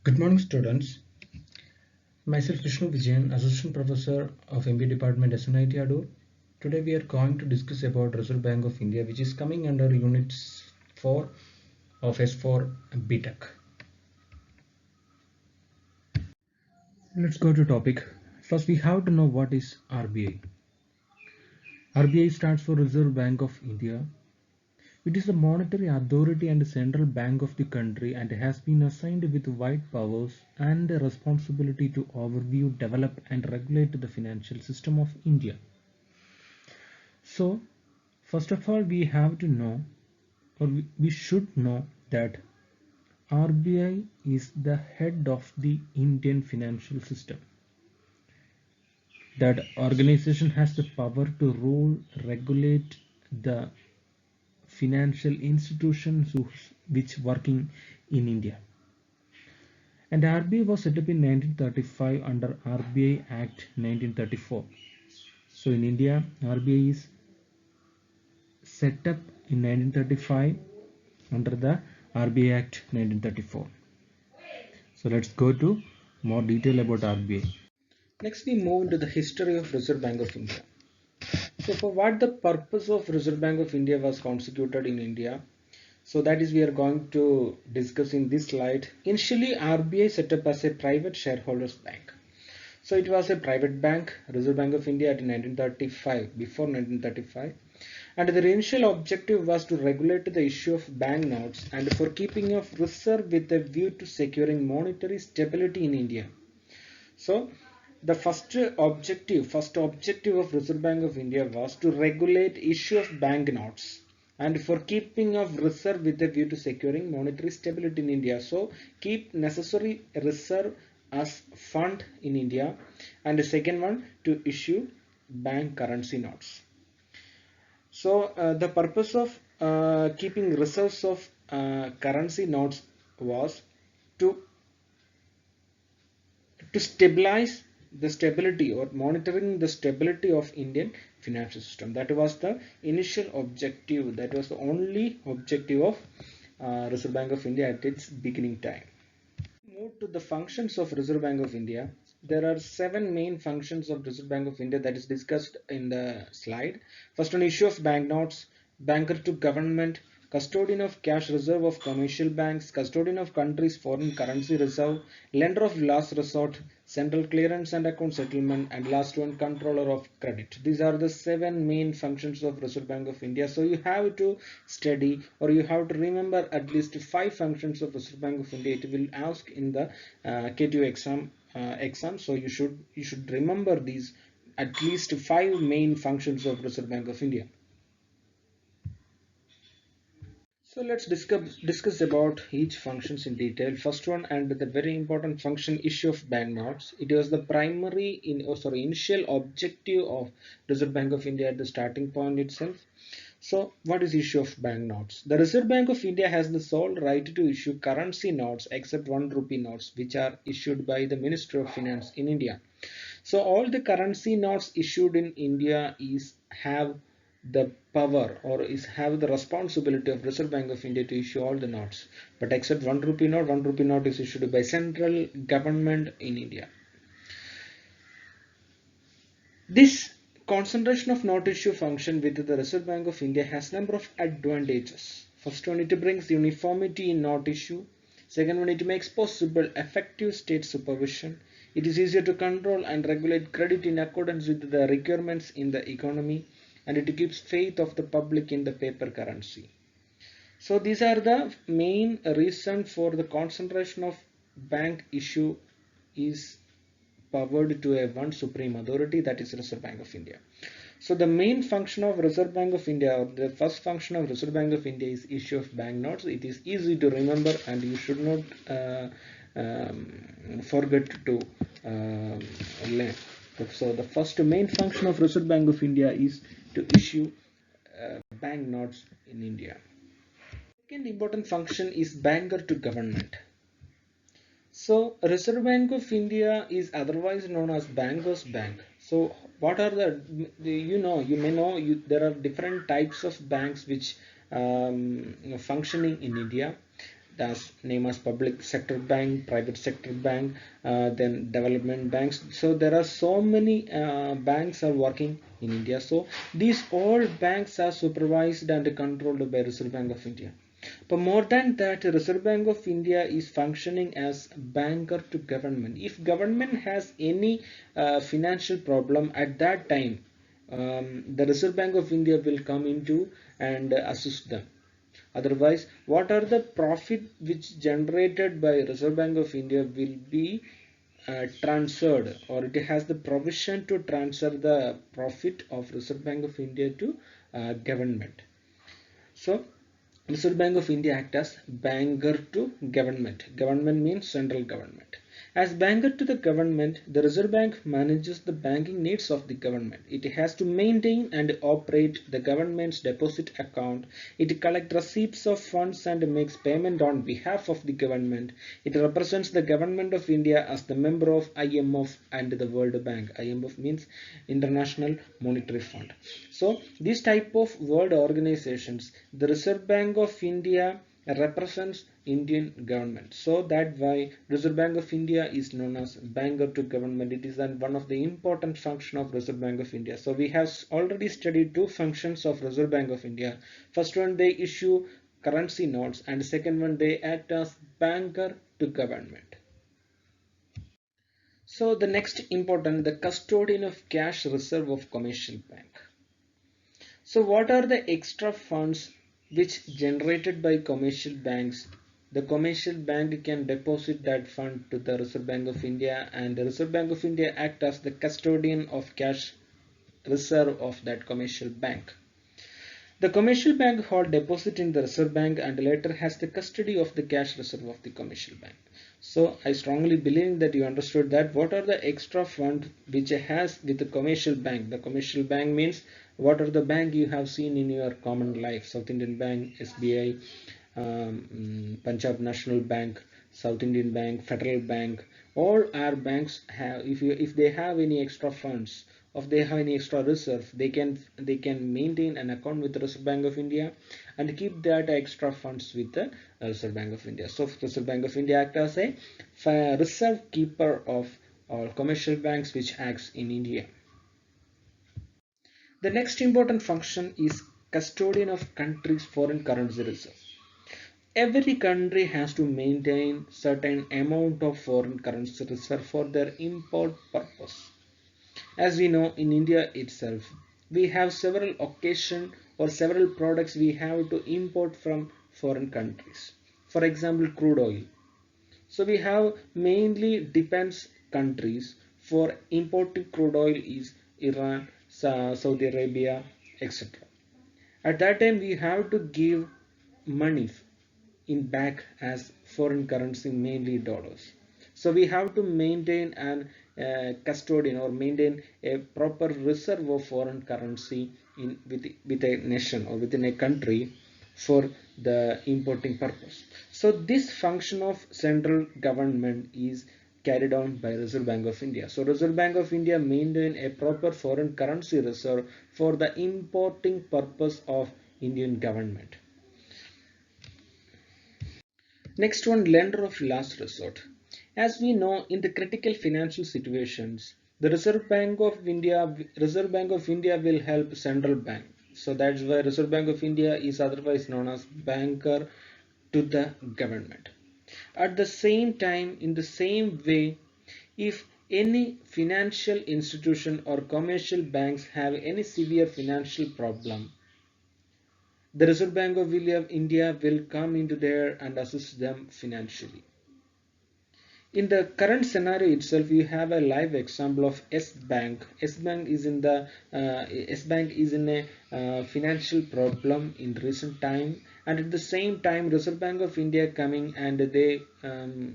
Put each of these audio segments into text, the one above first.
Good morning, students. Myself Vishnu Vijayan, Assistant Professor of MBA Department SNIT Adur. Today we are going to discuss about Reserve Bank of India, which is coming under Unit 4 of S4 BTech. Let's go to topic. First, we have to know what is RBI. RBI stands for Reserve Bank of India. It is the monetary authority and central bank of the country and has been assigned with wide powers and a responsibility to overview, develop and regulate the financial system of India. So, first of all, we have to know or we should know that RBI is the head of the Indian financial system. That organization has the power to rule, regulate the financial institutions which working in India. And RBI was set up in 1935 under RBI Act 1934. So in India, RBI is set up in 1935 under the RBI Act 1934. So let's go to more detail about RBI. Next we move into the history of Reserve Bank of India. So for what the purpose of Reserve Bank of India was constituted in India, so that is we are going to discuss in this slide. Initially RBI set up as a private shareholders bank. So it was a private bank, Reserve Bank of India at 1935, before 1935. And the initial objective was to regulate the issue of bank notes and for keeping of reserve with a view to securing monetary stability in India. So the first objective of Reserve Bank of India was to regulate issue of bank notes and for keeping of reserve with a view to securing monetary stability in India. So keep necessary reserve as fund in India, and the second one to issue bank currency notes. So the purpose of keeping reserves of currency notes was to stabilize the stability or monitoring the stability of Indian financial system. That was the initial objective. That was the only objective of Reserve Bank of India at its beginning time. Move to the functions of Reserve Bank of India. There are 7 main functions of Reserve Bank of India that is discussed in the slide. First one, issue of banknotes, banker to government, custodian of cash reserve of commercial banks, custodian of country's foreign currency reserve, lender of last resort, central clearance and account settlement, and last one, controller of credit. These are the 7 main functions of Reserve Bank of India. So you have to study or you have to remember at least 5 functions of Reserve Bank of India. It will ask in the K2 exam. So you should remember these at least 5 main functions of Reserve Bank of India. So let's discuss about each functions in detail. First one, and the very important function, issue of banknotes. It was the primary initial objective of Reserve Bank of India at the starting point itself. So what is issue of banknotes? The Reserve Bank of India has the sole right to issue currency notes except 1 rupee notes, which are issued by the Ministry of Finance in India. So all the currency notes issued in India have the power or have the responsibility of Reserve Bank of India to issue all the notes, but except 1 rupee note. 1 rupee note is issued by central government in India. This concentration of note issue function with the Reserve Bank of India has number of advantages. First one, it brings uniformity in note issue. Second one, it makes possible effective state supervision. It is easier to control and regulate credit in accordance with the requirements in the economy, and it keeps faith of the public in the paper currency. So these are the main reason for the concentration of bank issue is powered to a one supreme authority, that is Reserve Bank of India. So the main function of Reserve Bank of India, or the first function of Reserve Bank of India, is issue of banknotes. It is easy to remember and you should not forget to learn. So the first main function of Reserve Bank of India is to issue banknotes in India. Second important function is banker to government. So Reserve Bank of India is otherwise known as Bankers Bank. So what are there are different types of banks which functioning in India. that's name as public sector bank, private sector bank, then development banks. So there are so many banks are working in India. So these all banks are supervised and controlled by Reserve Bank of India. But more than that, Reserve Bank of India is functioning as banker to government. If government has any financial problem at that time, the Reserve Bank of India will come into and assist them. Otherwise, what are the profit which generated by Reserve Bank of India will be transferred, or it has the provision to transfer the profit of Reserve Bank of India to government. So Reserve Bank of India act as banker to government. Government means central government. As banker to the government, the Reserve Bank manages the banking needs of the government. It has to maintain and operate the government's deposit account. It collects receipts of funds and makes payment on behalf of the government. It represents the government of India as the member of IMF and the World Bank. IMF means International Monetary Fund. So this type of world organizations, the Reserve Bank of India represents Indian government. So that why Reserve Bank of India is known as banker to government. It is one of the important function of Reserve Bank of India. So we have already studied two functions of Reserve Bank of India. First one, they issue currency notes, and second one, they act as banker to government. So the next important, the custodian of cash reserve of commercial bank. So what are the extra funds which generated by commercial banks? The commercial bank can deposit that fund to the Reserve Bank of India, and the Reserve Bank of India act as the custodian of cash reserve of that commercial bank. The commercial bank hold deposit in the Reserve Bank and later has the custody of the cash reserve of the commercial bank. So I strongly believe that you understood that what are the extra fund which has with the commercial bank. The commercial bank means what are the bank you have seen in your common life. South Indian Bank, SBI, Punjab National Bank, South Indian Bank, Federal Bank. All our banks have, if they have any extra funds, if they have any extra reserve, they can maintain an account with the Reserve Bank of India and keep that extra funds with the Reserve Bank of India. So Reserve Bank of India acts as a reserve keeper of all commercial banks which acts in India. The next important function is custodian of country's foreign currency reserve. Every country has to maintain certain amount of foreign currency reserve for their import purpose. As we know, in India itself, we have several occasions or several products we have to import from foreign countries. For example, crude oil. So we have mainly depends countries for importing crude oil is Iran, Saudi Arabia, etc. At that time we have to give money in back as foreign currency, mainly dollars. So we have to maintain an custodian or maintain a proper reserve of foreign currency with a nation or within a country for the importing purpose. So this function of central government is carried on by Reserve Bank of India. So Reserve Bank of India maintain a proper foreign currency reserve for the importing purpose of Indian government. Next one, lender of last resort. As we know, in the critical financial situations, the Reserve Bank of India will help central bank. So that's why Reserve Bank of India is otherwise known as banker to the government. At the same time, in the same way, if any financial institution or commercial banks have any severe financial problem, the Reserve Bank of India will come into there and assist them financially. In the current scenario itself, you have a live example of S Bank. S Bank is in a financial problem in recent time, and at the same time, Reserve Bank of India coming and they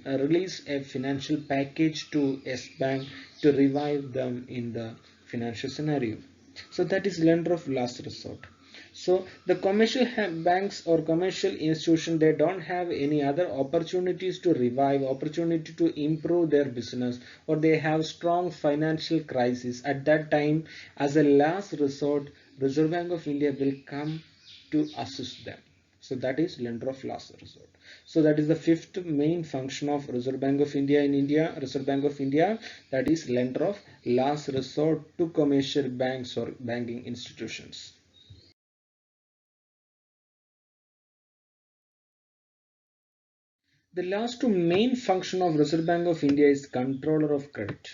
release a financial package to S Bank to revive them in the financial scenario. So that is lender of last resort. So the commercial banks or commercial institution, they don't have any other opportunities to revive, opportunity to improve their business, or they have strong financial crisis. At that time, as a last resort, Reserve Bank of India will come to assist them. So that is lender of last resort. So that is the fifth main function of Reserve Bank of India in India. Reserve Bank of India, that is lender of last resort to commercial banks or banking institutions. The last two main function of Reserve Bank of India is controller of credit.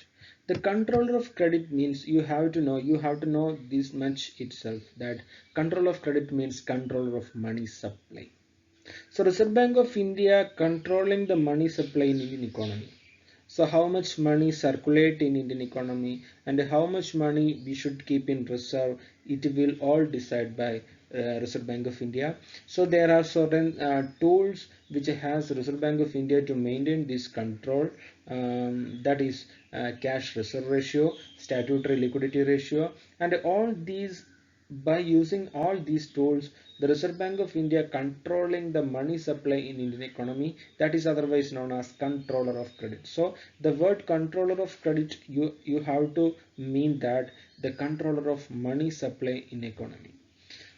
The controller of credit means you have to know this much itself, that control of credit means controller of money supply. So Reserve Bank of India controlling the money supply in Indian economy. So how much money circulate in Indian economy and how much money we should keep in reserve, it will all decide by Reserve Bank of India. So there are certain tools which has Reserve Bank of India to maintain this control. That is cash reserve ratio, statutory liquidity ratio, and all these. By using all these tools, the Reserve Bank of India controlling the money supply in Indian economy, that is otherwise known as controller of credit. So the word controller of credit, you have to mean that the controller of money supply in economy.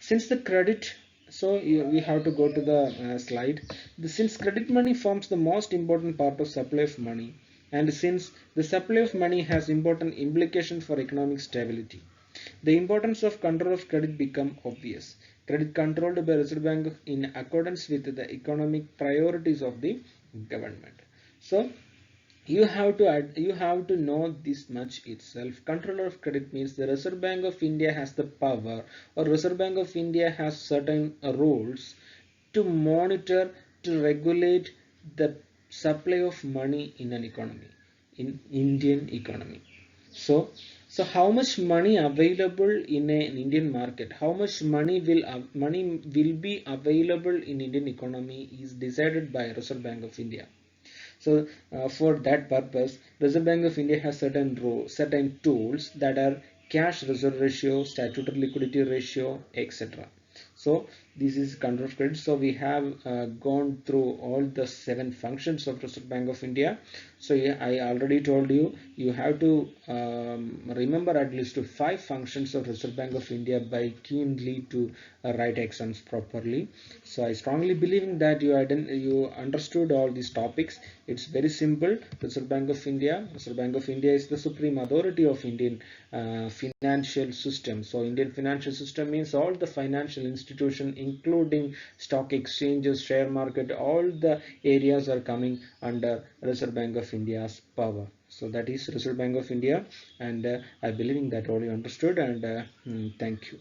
Since the credit, we have to go to the slide. Since credit money forms the most important part of supply of money, and since the supply of money has important implications for economic stability, the importance of control of credit become obvious. Credit controlled by Reserve Bank in accordance with the economic priorities of the government. So you have to know this much itself. Controller of credit means the Reserve Bank of India has the power, or Reserve Bank of India has certain rules to monitor, to regulate the supply of money in an economy, in Indian economy. So, so how much money available in an Indian market, how much money will be available in Indian economy is decided by Reserve Bank of India. So for that purpose, Reserve Bank of India has certain tools that are cash reserve ratio, statutory liquidity ratio, etc. So this is control of credit. So we have gone through all the 7 functions of Reserve Bank of India. So yeah, I already told you, you have to remember at least 5 functions of Reserve Bank of India by keenly to write exams properly. So I strongly believe in that you understood all these topics. It's very simple. Reserve Bank of India. Reserve Bank of India is the supreme authority of Indian financial system. So Indian financial system means all the financial institution, including stock exchanges, share market, all the areas are coming under Reserve Bank of India's power. So that is Reserve Bank of India, and I believe that all you understood, and thank you.